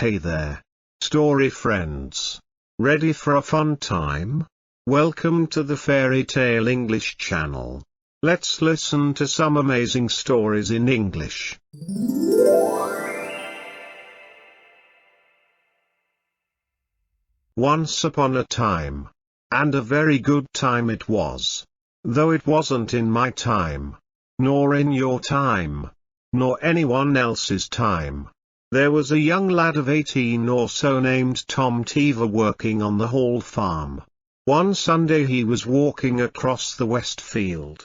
Hey there, story friends. Ready for a fun time? Welcome to the Fairy Tale English channel. Let's listen to some amazing stories in English. Once upon a time. And a very good time it was. Though it wasn't in my time. Nor in your time. Nor anyone else's time. There was a young lad of 18 or so named Tom Teaver working on the Hall farm. One Sunday he was walking across the west field.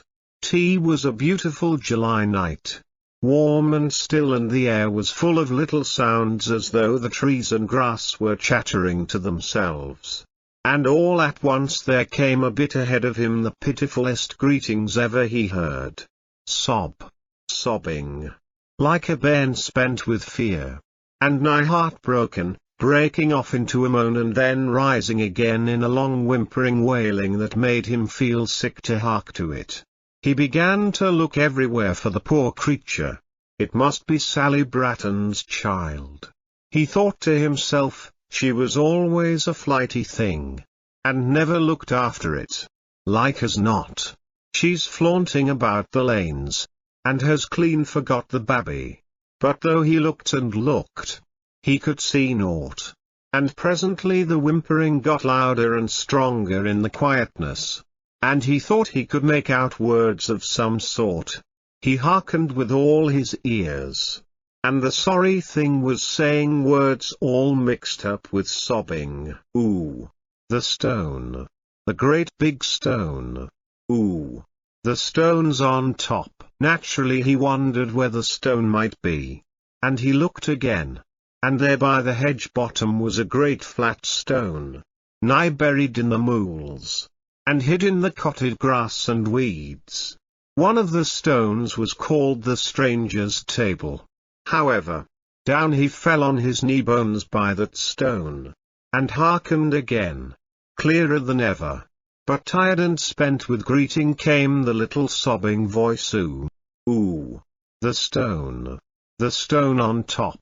It was a beautiful July night. Warm and still, and the air was full of little sounds as though the trees and grass were chattering to themselves. And all at once there came a bit ahead of him the pitifulest greetings ever he heard. Sobbing. Like a bairn spent with fear. And nigh heartbroken, breaking off into a moan and then rising again in a long whimpering wailing that made him feel sick to hark to it. He began to look everywhere for the poor creature. It must be Sally Bratton's child. He thought to himself, she was always a flighty thing. And never looked after it. Like as not. She's flaunting about the lanes. And has clean forgot the babby. But though he looked and looked, he could see naught. And presently the whimpering got louder and stronger in the quietness. And he thought he could make out words of some sort. He hearkened with all his ears. And the sorry thing was saying words all mixed up with sobbing. Ooh. The stone. The great big stone. Ooh. The stone's on top. Naturally he wondered where the stone might be. And he looked again. And there by the hedge bottom was a great flat stone. Nigh buried in the mools. And hid in the cottage grass and weeds. One of the stones was called the stranger's table. However, down he fell on his knee bones by that stone. And hearkened again. Clearer than ever. But tired and spent with greeting came the little sobbing voice. Ooh. Ooh. The stone. The stone on top.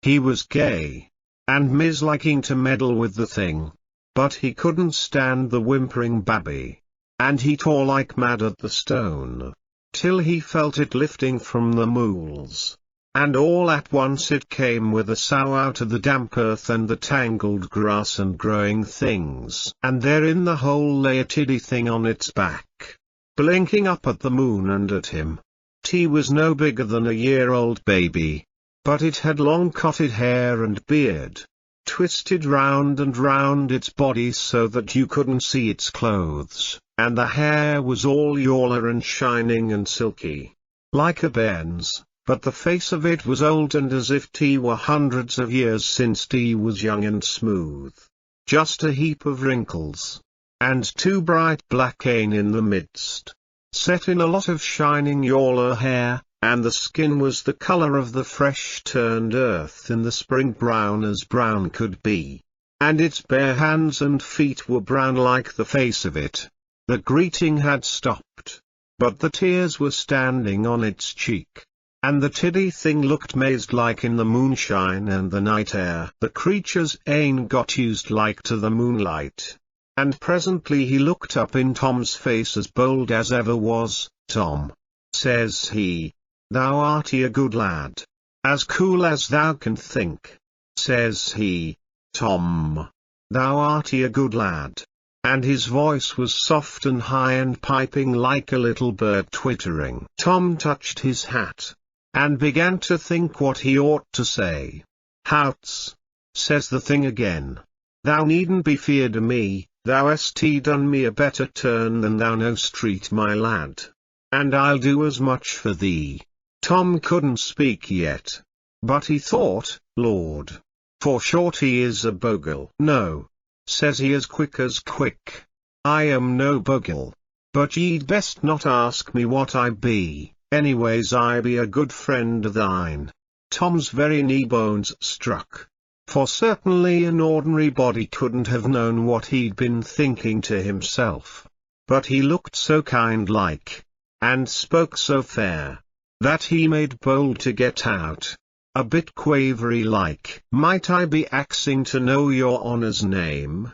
He was gay. And misliking to meddle with the thing. But he couldn't stand the whimpering babby. And he tore like mad at the stone. Till he felt it lifting from the mools. And all at once it came with a sough out of the damp earth and the tangled grass and growing things. And there in the hole lay a tiddy thing on its back, blinking up at the moon and at him. T was no bigger than a year-old baby. But it had long cotted hair and beard, twisted round and round its body so that you couldn't see its clothes, and the hair was all yaller and shining and silky, like a bairn's. But the face of it was old and as if T were hundreds of years since T was young and smooth. Just a heap of wrinkles. And two bright black eyes in the midst. Set in a lot of shining yaller hair, and the skin was the color of the fresh turned earth in the spring, brown as brown could be. And its bare hands and feet were brown like the face of it. The greeting had stopped. But the tears were standing on its cheek. And the tiddy thing looked mazed like in the moonshine and the night air. The creature's ein got used like to the moonlight. And presently he looked up in Tom's face as bold as ever was. Tom, says he, thou art a good lad. As cool as thou can think. Says he, Tom, thou art a good lad. And his voice was soft and high and piping like a little bird twittering. Tom touched his hat. And began to think what he ought to say. Houts, says the thing again. Thou needn't be feared o' me, thou hast done me a better turn than thou know'st, treat, my lad. And I'll do as much for thee. Tom couldn't speak yet. But he thought, Lord, for short he is a bogle. No, says he as quick, I am no bogle. But ye'd best not ask me what I be. Anyways I be a good friend of thine. Tom's very knee bones struck. For certainly an ordinary body couldn't have known what he'd been thinking to himself. But he looked so kind-like, and spoke so fair, that he made bold to get out. a bit quavery like. "Might I be axing to know your honour's name?"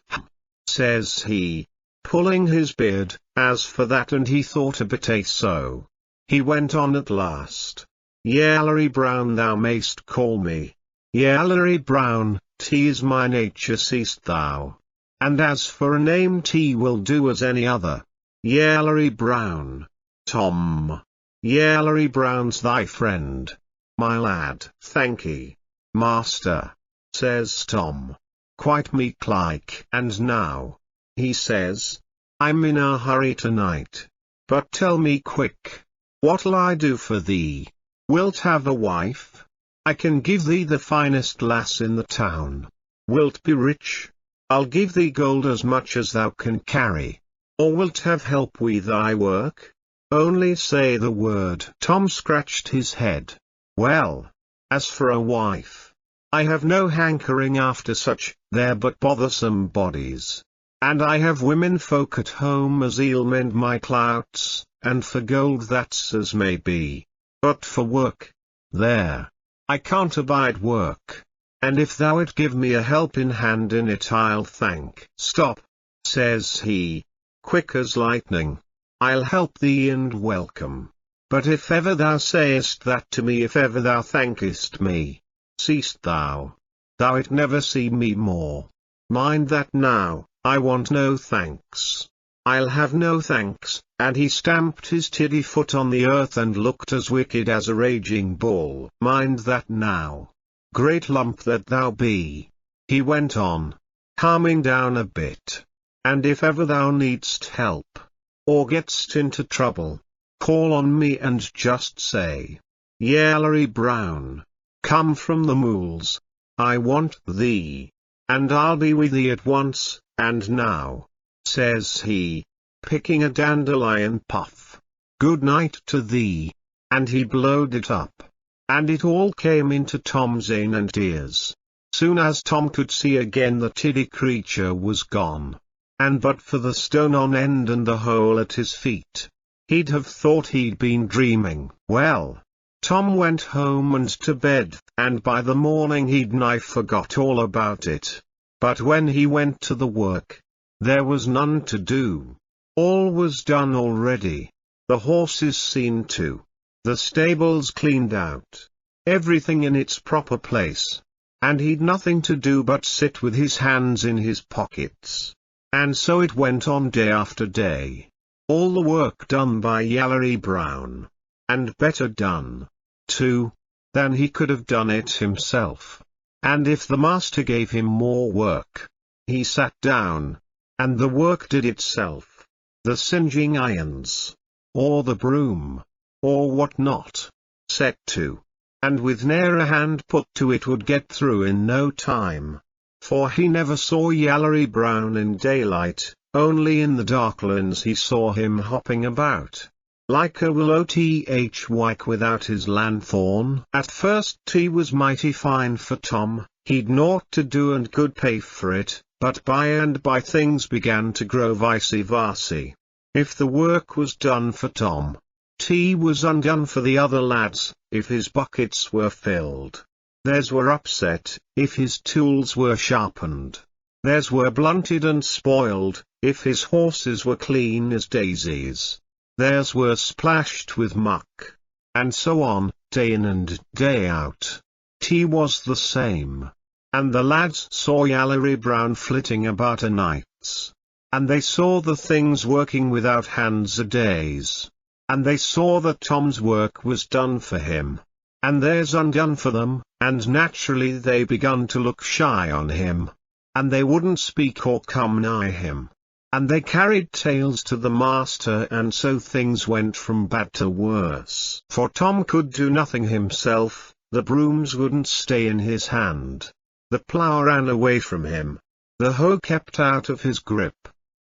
says he, pulling his beard. As for that, and he thought a bit so. He went on at last. "Yallery Brown thou mayst call me. Yallery Brown, 'tis my nature, seest thou. And as for a name, 't will do as any other. Yallery Brown. Tom. Yallery Brown's thy friend, my lad." "Thankee, master," says Tom, quite meek-like. "And now," he says, "I'm in a hurry tonight. But tell me quick, what'll I do for thee? Wilt have a wife? I can give thee the finest lass in the town. Wilt be rich? I'll give thee gold as much as thou can carry. Or wilt have help with thy work? Only say the word." Tom scratched his head. "Well, as for a wife, I have no hankering after such, they're but bothersome bodies. And I have women folk at home as 'll mend my clouts, and for gold that's as may be. But for work, there, I can't abide work. And if thou'd give me a helping hand in it, I'll thank." "Stop," says he, quick as lightning. "I'll help thee and welcome. But if ever thou sayest that to me, if ever thou thankest me, seest thou'lt never see me more. Mind that now. I want no thanks. I'll have no thanks." And he stamped his tiddy foot on the earth and looked as wicked as a raging bull. "Mind that now. Great lump that thou be," he went on, calming down a bit. "And if ever thou needst help, or getst into trouble, call on me and just say, 'Yallery Brown, come from the mools. I want thee,' and I'll be with thee at once. And now," says he, picking a dandelion puff, "good night to thee." And he blowed it up. And it all came into Tom's in and ears. Soon as Tom could see again, the tiddy creature was gone. And but for the stone on end and the hole at his feet, he'd have thought he'd been dreaming. Well, Tom went home and to bed, and by the morning he'd nigh forgot all about it. But when he went to the work, there was none to do. All was done already. The horses seen to, the stables cleaned out, everything in its proper place. And he'd nothing to do but sit with his hands in his pockets. And so it went on day after day. All the work done by Yallery Brown. And better done, too, than he could have done it himself. And if the master gave him more work, he sat down, and the work did itself. The singeing irons, or the broom, or what not, set to, and with ne'er a hand put to it would get through in no time. For he never saw Yallery Brown in daylight, only in the darklins he saw him hopping about, like a willow-tyke without his lanthorn. At first he was mighty fine for Tom, he'd naught to do and good pay for it, but by and by things began to grow vice-versa. If the work was done for Tom, tea was undone for the other lads. If his buckets were filled, theirs were upset. If his tools were sharpened, theirs were blunted and spoiled. If his horses were clean as daisies, theirs were splashed with muck. And so on, day in and day out. Tea was the same. And the lads saw Yallery Brown flitting about o' nights. And they saw the things working without hands o' days. And they saw that Tom's work was done for him, and theirs undone for them, and naturally they begun to look shy on him. And they wouldn't speak or come nigh him. And they carried tales to the master, and so things went from bad to worse. For Tom could do nothing himself, the brooms wouldn't stay in his hand, the plough ran away from him, the hoe kept out of his grip.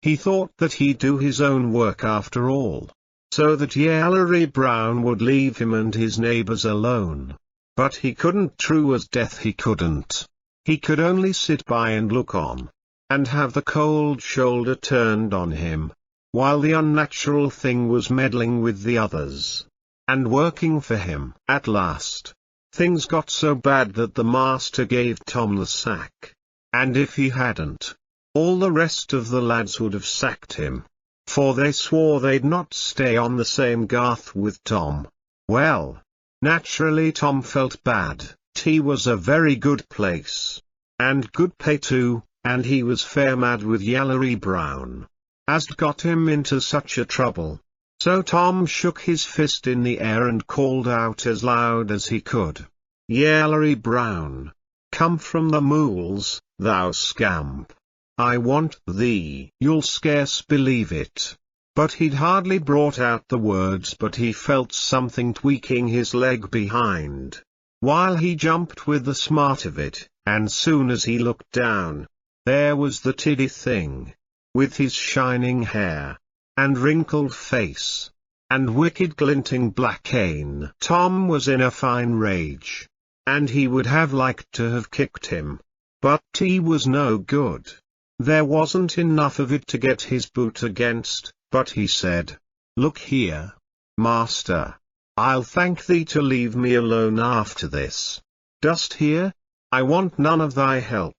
He thought that he'd do his own work after all, so that Yallery Brown would leave him and his neighbors alone. But he couldn't, true as death he couldn't. He could only sit by and look on, and have the cold shoulder turned on him, while the unnatural thing was meddling with the others, and working for him. At last, things got so bad that the master gave Tom the sack. And if he hadn't, all the rest of the lads would have sacked him. For they swore they'd not stay on the same garth with Tom. Well, naturally Tom felt bad. Tea was a very good place. And good pay too, and he was fair mad with Yallery Brown, as'd got him into such a trouble. So Tom shook his fist in the air and called out as loud as he could, "Yallery Brown, come from the mools, thou scamp. I want thee." You'll scarce believe it, but he'd hardly brought out the words but he felt something tweaking his leg behind, while he jumped with the smart of it, and soon as he looked down, there was the tiddy thing, with his shining hair, and wrinkled face, and wicked glinting black cane. Tom was in a fine rage, and he would have liked to have kicked him. But tea was no good. There wasn't enough of it to get his boot against, but he said, "Look here, master, I'll thank thee to leave me alone after this. Dost hear? I want none of thy help,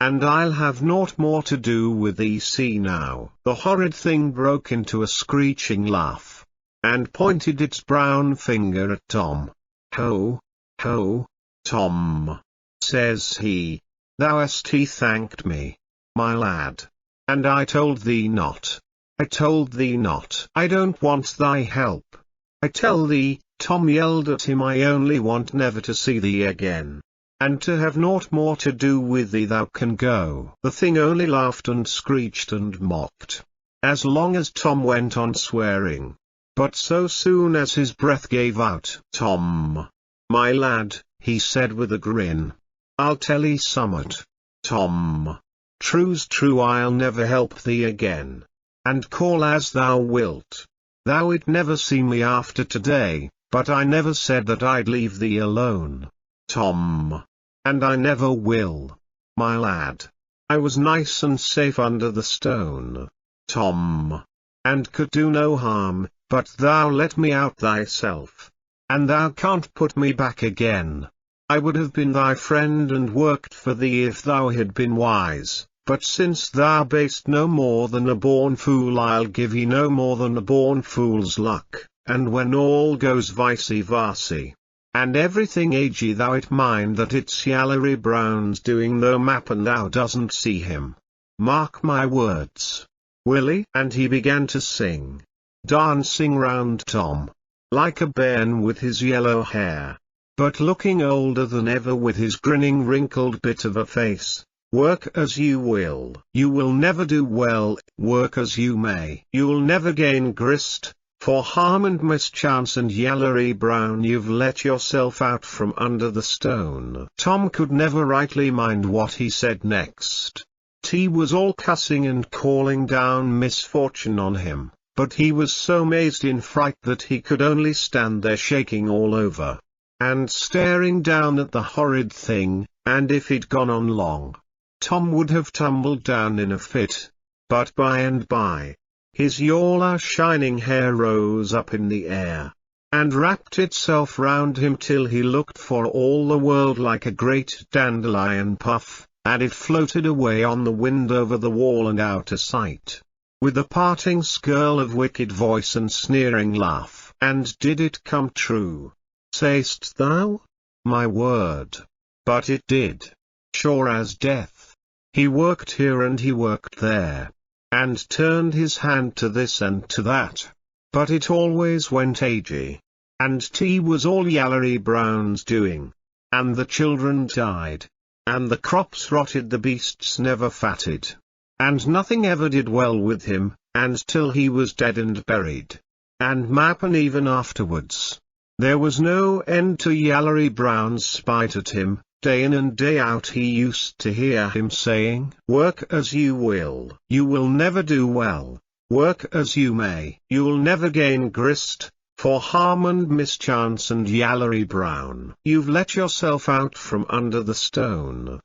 and I'll have naught more to do with thee. See now." The horrid thing broke into a screeching laugh, and pointed its brown finger at Tom. "Ho, ho, Tom," says he, "thou hast thanked me, my lad, and I told thee not. I told thee not. I don't want thy help. I tell thee." Tom yelled at him, "I only want never to see thee again, and to have naught more to do with thee. Thou can go." The thing only laughed and screeched and mocked, as long as Tom went on swearing. But so soon as his breath gave out, "Tom, my lad," he said with a grin, "I'll tell 'ee summat, Tom. True's true, I'll never help thee again, and call as thou wilt. Thou'd never see me after today, but I never said that I'd leave thee alone, Tom. And I never will, my lad. I was nice and safe under the stone, Tom, and could do no harm, but thou let me out thyself, and thou can't put me back again. I would have been thy friend and worked for thee if thou had been wise. But since thou be'st no more than a born fool, I'll give ye no more than a born fool's luck, and when all goes vicey-varsy, and everything agey, thou it mind that it's Yallery Brown's doing, though m'appen thou doesn't see him. Mark my words, Willie. And he began to sing, dancing round Tom, like a bairn with his yellow hair, but looking older than ever with his grinning wrinkled bit of a face. "Work as you will never do well, work as you may. You'll never gain grist, for harm and mischance, and Yallery Brown, you've let yourself out from under the stone." Tom could never rightly mind what he said next. T was all cussing and calling down misfortune on him, but he was so mazed in fright that he could only stand there shaking all over, and staring down at the horrid thing, and if he'd gone on long, Tom would have tumbled down in a fit. But by and by, his yellow shining hair rose up in the air, and wrapped itself round him till he looked for all the world like a great dandelion puff, and it floated away on the wind over the wall and out of sight, with a parting skirl of wicked voice and sneering laugh. And did it come true, say'st thou? My word! But it did, sure as death. He worked here and he worked there, and turned his hand to this and to that, but it always went agey, and tea was all Yallery Brown's doing, and the children died, and the crops rotted, the beasts never fatted, and nothing ever did well with him, and till he was dead and buried, and m'appen even afterwards. There was no end to Yallery Brown's spite at him. Day in and day out he used to hear him saying, "Work as you will never do well, work as you may, you'll never gain grist, for harm and mischance, and Yallery Brown, you've let yourself out from under the stone."